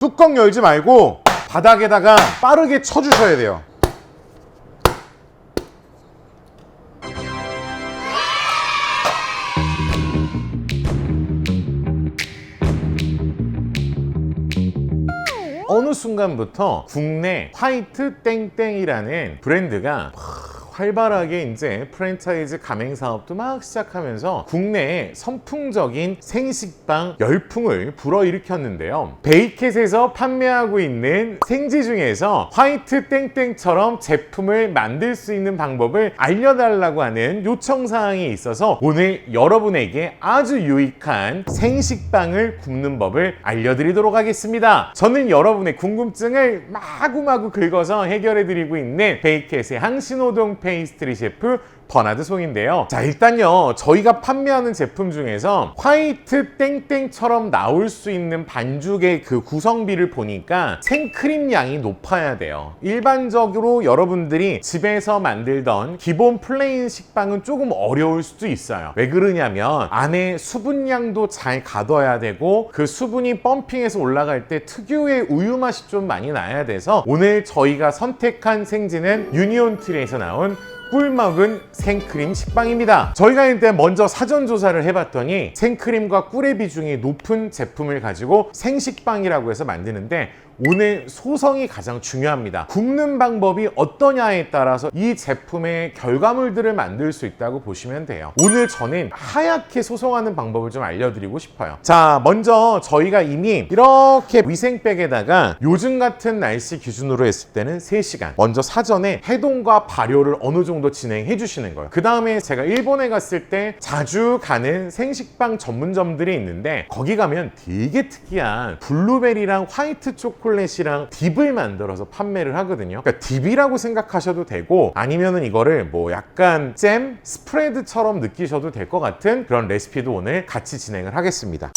뚜껑 열지 말고 바닥에다가 빠르게 쳐주셔야 돼요. 어느 순간부터 국내 화이트 땡땡이라는 브랜드가 활발하게 이제 프랜차이즈 가맹 사업도 막 시작하면서 국내에 선풍적인 생식빵 열풍을 불어일으켰는데요. 베이켓에서 판매하고 있는 생지 중에서 화이트 땡땡처럼 제품을 만들 수 있는 방법을 알려달라고 하는 요청사항이 있어서 오늘 여러분에게 아주 유익한 생식빵을 굽는 법을 알려드리도록 하겠습니다. 저는 여러분의 궁금증을 마구마구 긁어서 해결해드리고 있는 베이켓의 항신호동 페이스트리 셰프 버나드 송인데요. 자, 일단요, 저희가 판매하는 제품 중에서 화이트 땡땡처럼 나올 수 있는 반죽의 그 구성비를 보니까 생크림 양이 높아야 돼요. 일반적으로 여러분들이 집에서 만들던 기본 플레인 식빵은 조금 어려울 수도 있어요. 왜 그러냐면 안에 수분량도 잘 가둬야 되고 그 수분이 펌핑해서 올라갈 때 특유의 우유 맛이 좀 많이 나야 돼서 오늘 저희가 선택한 생지는 유니온트리에서 나온 꿀 먹은 생크림 식빵입니다. 저희가 일단 먼저 사전 조사를 해봤더니 생크림과 꿀의 비중이 높은 제품을 가지고 생식빵이라고 해서 만드는데 오늘 소성이 가장 중요합니다. 굽는 방법이 어떠냐에 따라서 이 제품의 결과물들을 만들 수 있다고 보시면 돼요. 오늘 저는 하얗게 소성하는 방법을 좀 알려드리고 싶어요. 자, 먼저 저희가 이미 이렇게 위생백에다가 요즘 같은 날씨 기준으로 했을 때는 3시간 먼저 사전에 해동과 발효를 어느 정도 진행해 주시는 거예요. 그 다음에 제가 일본에 갔을 때 자주 가는 생식빵 전문점들이 있는데 거기 가면 되게 특이한 블루베리랑 화이트 초콜릿이랑 딥을 만들어서 판매를 하거든요. 그러니까 딥이라고 생각하셔도 되고 아니면은 이거를 뭐 약간 잼 스프레드처럼 느끼셔도 될 것 같은 그런 레시피도 오늘 같이 진행을 하겠습니다.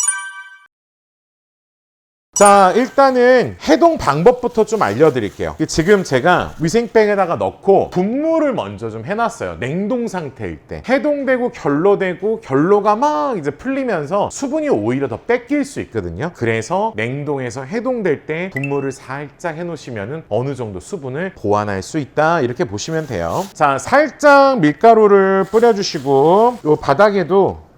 자, 일단은 해동 방법부터 좀 알려드릴게요. 지금 제가 위생백에다가 넣고 분무를 먼저 좀 해놨어요. 냉동 상태일 때 해동되고 결로되고 결로가 막 이제 풀리면서 수분이 오히려 더 뺏길 수 있거든요. 그래서 냉동에서 해동될 때 분무를 살짝 해놓으시면은 어느 정도 수분을 보완할 수 있다, 이렇게 보시면 돼요. 자, 살짝 밀가루를 뿌려주시고 요 바닥에도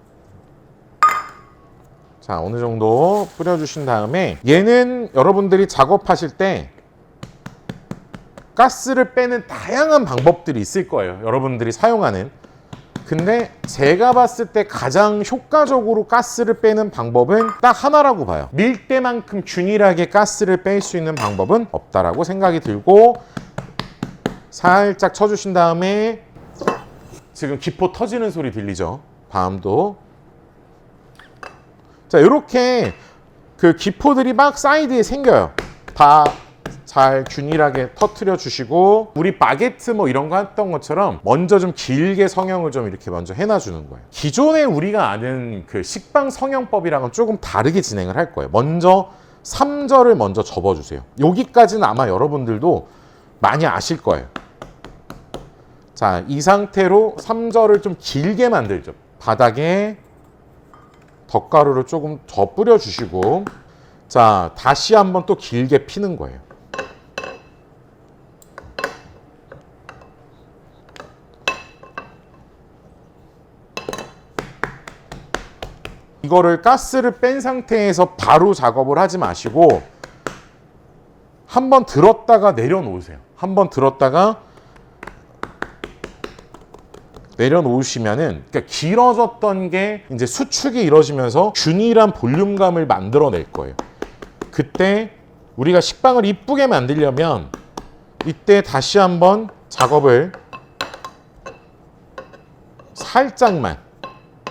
자, 어느 정도 뿌려주신 다음에 얘는 여러분들이 작업하실 때 가스를 빼는 다양한 방법들이 있을 거예요. 여러분들이 사용하는. 근데 제가 봤을 때 가장 효과적으로 가스를 빼는 방법은 딱 하나라고 봐요. 밀대만큼 균일하게 가스를 뺄 수 있는 방법은 없다라고 생각이 들고 살짝 쳐주신 다음에 지금 기포 터지는 소리 들리죠? 다음도 자, 이렇게 그 기포들이 막 사이드에 생겨요. 다 잘 균일하게 터트려 주시고 우리 바게트 뭐 이런 거 했던 것처럼 먼저 좀 길게 성형을 좀 이렇게 먼저 해놔 주는 거예요. 기존에 우리가 아는 그 식빵 성형법이랑은 조금 다르게 진행을 할 거예요. 먼저 3절을 먼저 접어주세요. 여기까지는 아마 여러분들도 많이 아실 거예요. 자, 이 상태로 3절을 좀 길게 만들죠. 바닥에 덧가루를 조금 더 뿌려주시고 자, 다시 한번 또 길게 피는 거예요. 이거를 가스를 뺀 상태에서 바로 작업을 하지 마시고 한번 들었다가 내려놓으세요. 한번 들었다가 내려놓으시면은 그러니까 길어졌던 게 이제 수축이 이루어지면서 균일한 볼륨감을 만들어낼 거예요. 그때 우리가 식빵을 이쁘게 만들려면 이때 다시 한번 작업을 살짝만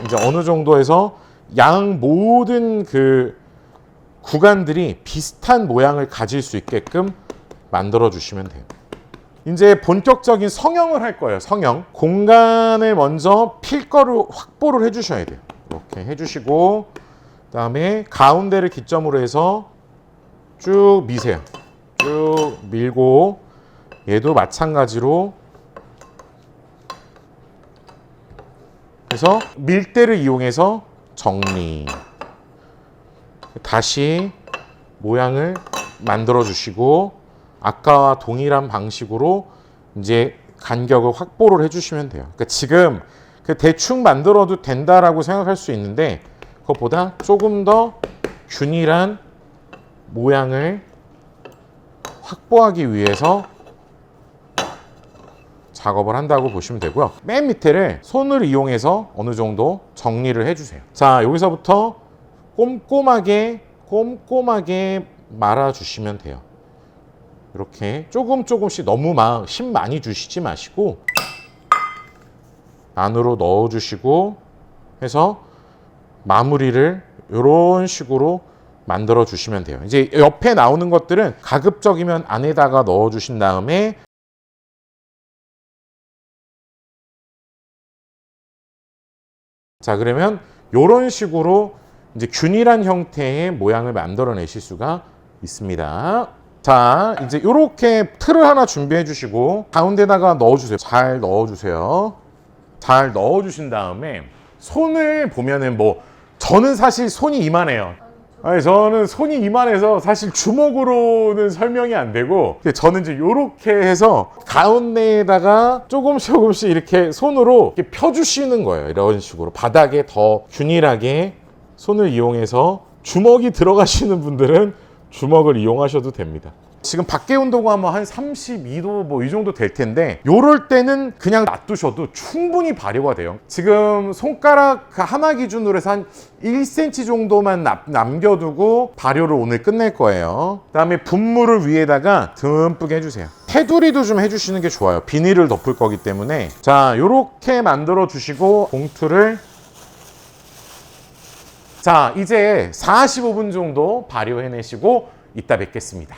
이제 어느 정도에서 양 모든 그 구간들이 비슷한 모양을 가질 수 있게끔 만들어 주시면 돼요. 이제 본격적인 성형을 할 거예요. 성형. 공간을 먼저 필거를 확보를 해주셔야 돼요. 이렇게 해주시고 그다음에 가운데를 기점으로 해서 쭉 미세요. 쭉 밀고 얘도 마찬가지로 그래서 밀대를 이용해서 정리. 다시 모양을 만들어 주시고 아까와 동일한 방식으로 이제 간격을 확보를 해주시면 돼요. 그러니까 지금 대충 만들어도 된다라고 생각할 수 있는데 그것보다 조금 더 균일한 모양을 확보하기 위해서 작업을 한다고 보시면 되고요. 맨 밑에를 손을 이용해서 어느 정도 정리를 해주세요. 자, 여기서부터 꼼꼼하게 말아주시면 돼요. 이렇게 조금씩 너무 막 힘 많이 주시지 마시고 안으로 넣어주시고 해서 마무리를 이런 식으로 만들어 주시면 돼요. 이제 옆에 나오는 것들은 가급적이면 안에다가 넣어 주신 다음에 자, 그러면 이런 식으로 이제 균일한 형태의 모양을 만들어 내실 수가 있습니다. 자, 이제 이렇게 틀을 하나 준비해 주시고 가운데다가 넣어 주세요. 잘 넣어 주세요. 잘 넣어 주신 다음에 손을 보면은 뭐 저는 사실 손이 이만해요. 아니, 저는 손이 이만해서 사실 주먹으로는 설명이 안 되고 저는 이제 이렇게 해서 가운데에다가 조금씩 이렇게 손으로 이렇게 펴주시는 거예요. 이런 식으로 바닥에 더 균일하게 손을 이용해서 주먹이 들어가시는 분들은 주먹을 이용하셔도 됩니다. 지금 밖에 온도가 뭐 한 32도 뭐 이 정도 될 텐데 요럴 때는 그냥 놔두셔도 충분히 발효가 돼요. 지금 손가락 하나 기준으로 해서 한 1cm 정도만 남겨두고 발효를 오늘 끝낼 거예요. 그다음에 분무를 위에다가 듬뿍 해주세요. 테두리도 좀 해주시는 게 좋아요. 비닐을 덮을 거기 때문에. 자, 요렇게 만들어 주시고 봉투를 자, 이제 45분 정도 발효해내시고 이따 뵙겠습니다.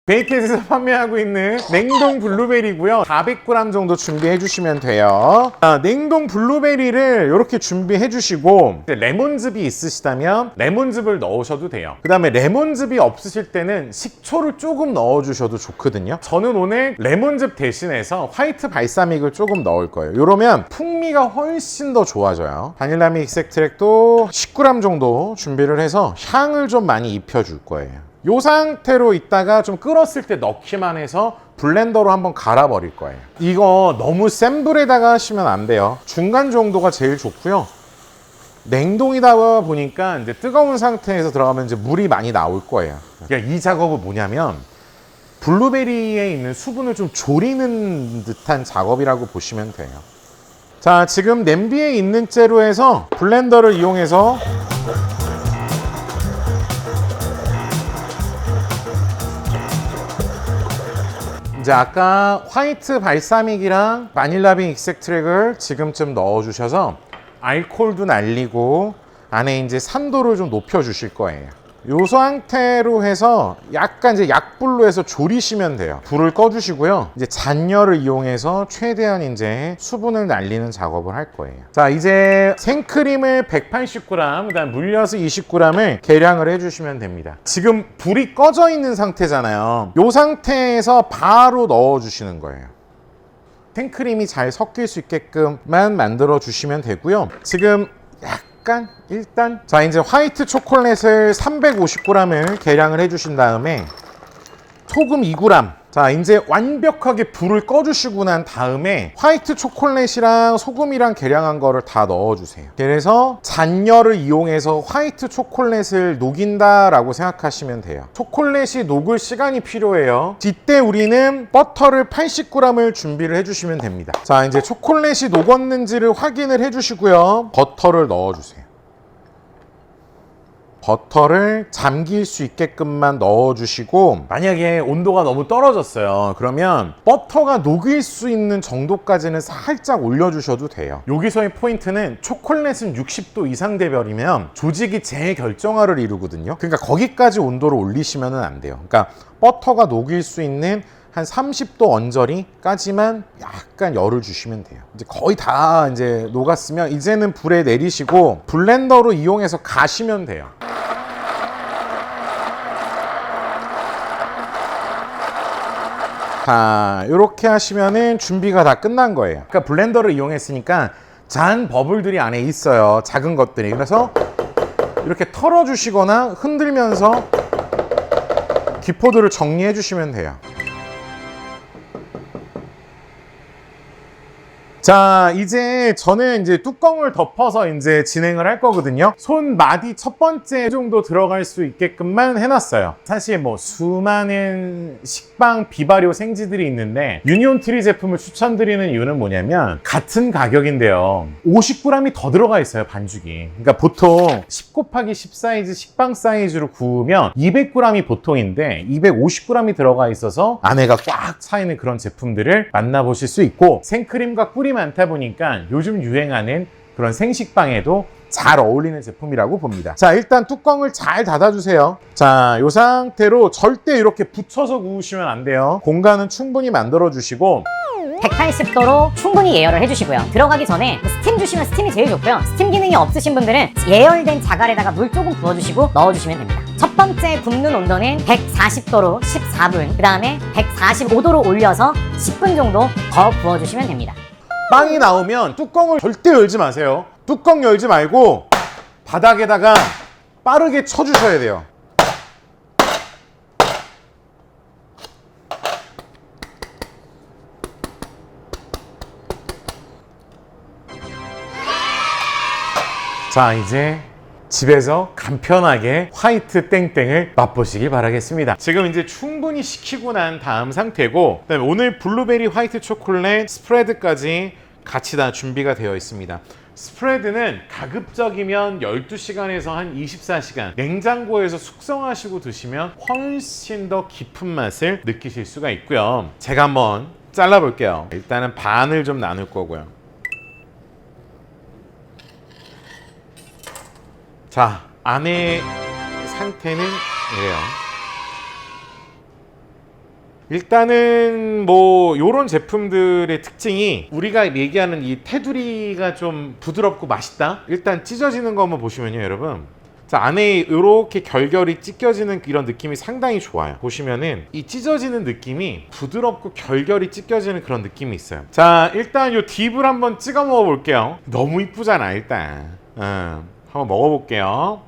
베이켓에서 판매하고 있는 냉동 블루베리고요. 400g 정도 준비해 주시면 돼요. 자, 냉동 블루베리를 이렇게 준비해 주시고 레몬즙이 있으시다면 레몬즙을 넣으셔도 돼요. 그 다음에 레몬즙이 없으실 때는 식초를 조금 넣어 주셔도 좋거든요. 저는 오늘 레몬즙 대신해서 화이트 발사믹을 조금 넣을 거예요. 이러면 풍미가 훨씬 더 좋아져요. 바닐라 믹스트랙도 10g 정도 준비를 해서 향을 좀 많이 입혀줄 거예요. 이 상태로 있다가 좀 끓었을 때 넣기만 해서 블렌더로 한번 갈아버릴 거예요. 이거 너무 센 불에다가 하시면 안 돼요. 중간 정도가 제일 좋고요. 냉동이다 보니까 이제 뜨거운 상태에서 들어가면 이제 물이 많이 나올 거예요. 그러니까 이 작업은 뭐냐면 블루베리에 있는 수분을 좀 졸이는 듯한 작업이라고 보시면 돼요. 자, 지금 냄비에 있는 채로 해서 블렌더를 이용해서 이제 아까 화이트 발사믹이랑 바닐라빈 익스트랙을 지금쯤 넣어주셔서 알코올도 날리고 안에 이제 산도를 좀 높여주실 거예요. 이 상태로 해서 약간 이제 약불로 해서 졸이시면 돼요. 불을 꺼주시고요. 이제 잔열을 이용해서 최대한 이제 수분을 날리는 작업을 할 거예요. 자, 이제 생크림을 180g, 그다음 물엿을 20g을 계량을 해주시면 됩니다. 지금 불이 꺼져 있는 상태잖아요. 이 상태에서 바로 넣어주시는 거예요. 생크림이 잘 섞일 수 있게끔만 만들어 주시면 되고요. 지금 일단 자, 이제 화이트 초콜릿을 350g을 계량을 해주신 다음에 소금 2g. 자, 이제 완벽하게 불을 꺼주시고 난 다음에 화이트 초콜릿이랑 소금이랑 계량한 거를 다 넣어주세요. 그래서 잔열을 이용해서 화이트 초콜릿을 녹인다라고 생각하시면 돼요. 초콜릿이 녹을 시간이 필요해요. 이때 우리는 버터를 80g을 준비를 해주시면 됩니다. 자, 이제 초콜릿이 녹았는지를 확인을 해주시고요. 버터를 넣어주세요. 버터를 잠길 수 있게끔만 넣어주시고 만약에 온도가 너무 떨어졌어요. 그러면 버터가 녹일 수 있는 정도까지는 살짝 올려주셔도 돼요. 여기서의 포인트는 초콜릿은 60도 이상 대별이면 조직이 재결정화를 이루거든요. 그러니까 거기까지 온도를 올리시면 안 돼요. 그러니까 버터가 녹일 수 있는 한 30도 언저리까지만 약간 열을 주시면 돼요. 이제 거의 다 이제 녹았으면 이제는 불에 내리시고 블렌더로 이용해서 가시면 돼요. 자, 이렇게 하시면은 준비가 다 끝난 거예요. 그러니까 블렌더를 이용했으니까 잔 버블들이 안에 있어요. 작은 것들이. 그래서 이렇게 털어주시거나 흔들면서 기포들을 정리해 주시면 돼요. 자, 이제 저는 이제 뚜껑을 덮어서 이제 진행을 할 거거든요. 손마디 첫 번째 정도 들어갈 수 있게끔만 해놨어요. 사실 뭐 수많은 식빵 비발효 생지들이 있는데 유니온트리 제품을 추천드리는 이유는 뭐냐면 같은 가격인데요. 50g이 더 들어가 있어요, 반죽이. 그러니까 보통 10 곱하기 10 사이즈 식빵 사이즈로 구우면 200g이 보통인데 250g이 들어가 있어서 안에가 꽉 차있는 그런 제품들을 만나보실 수 있고, 생크림과 꿀이 많다 보니까 요즘 유행하는 그런 생식빵에도 잘 어울리는 제품이라고 봅니다. 자, 일단 뚜껑을 잘 닫아주세요. 자, 이 상태로 절대 이렇게 붙여서 구우시면 안 돼요. 공간은 충분히 만들어 주시고 180도로 충분히 예열을 해주시고요. 들어가기 전에 스팀 주시면 스팀이 제일 좋고요. 스팀 기능이 없으신 분들은 예열된 자갈에다가 물 조금 부어주시고 넣어주시면 됩니다. 첫 번째 굽는 온도는 140도로 14분, 그 다음에 145도로 올려서 10분 정도 더 구워주시면 됩니다. 빵이 나오면 뚜껑을 절대 열지 마세요. 뚜껑 열지 말고 바닥에다가 빠르게 쳐주셔야 돼요. 자, 이제 집에서 간편하게 화이트 땡땡을 맛보시길 바라겠습니다. 지금 이제 충분히 식히고 난 다음 상태고, 그다음에 오늘 블루베리 화이트 초콜릿 스프레드까지 같이 다 준비가 되어 있습니다. 스프레드는 가급적이면 12시간에서 한 24시간 냉장고에서 숙성하시고 드시면 훨씬 더 깊은 맛을 느끼실 수가 있고요. 제가 한번 잘라볼게요. 일단은 반을 좀 나눌 거고요. 자, 안에 상태는 이래요. 일단은 뭐 요런 제품들의 특징이, 우리가 얘기하는 이 테두리가 좀 부드럽고 맛있다? 일단 찢어지는 거 한번 보시면요, 여러분. 자, 안에 이렇게 결결이 찢겨지는 이런 느낌이 상당히 좋아요. 보시면은 이 찢어지는 느낌이 부드럽고 결결이 찢겨지는 그런 느낌이 있어요. 자, 일단 요 딥을 한번 찍어 먹어 볼게요. 너무 이쁘잖아, 일단. 한번 먹어볼게요.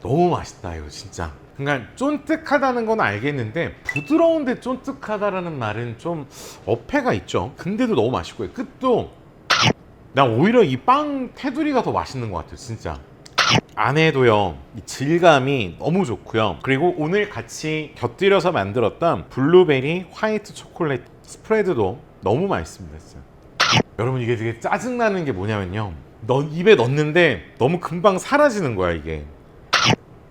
너무 맛있다, 이거 진짜. 그러니까 쫀득하다는 건 알겠는데 부드러운데 쫀득하다라는 말은 좀 어폐가 있죠. 근데도 너무 맛있고요. 끝도 난 오히려 이 빵 테두리가 더 맛있는 것 같아요, 진짜. 안에도요, 이 질감이 너무 좋고요. 그리고 오늘 같이 곁들여서 만들었던 블루베리 화이트 초콜릿 스프레드도 너무 맛있습니다, 진짜. 여러분, 이게 되게 짜증나는 게 뭐냐면요, 입에 넣는데 너무 금방 사라지는 거야, 이게.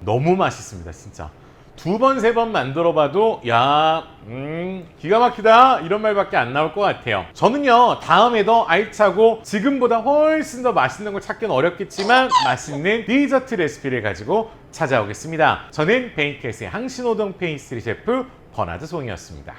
너무 맛있습니다, 진짜. 2번, 3번 만들어봐도 기가 막히다 이런 말밖에 안 나올 것 같아요. 저는요, 다음에 더 알차고 지금보다 훨씬 더 맛있는 걸 찾기는 어렵겠지만 맛있는 디저트 레시피를 가지고 찾아오겠습니다. 저는 베이케스의 항신호동 페이스트리 셰프 버나드 송이었습니다.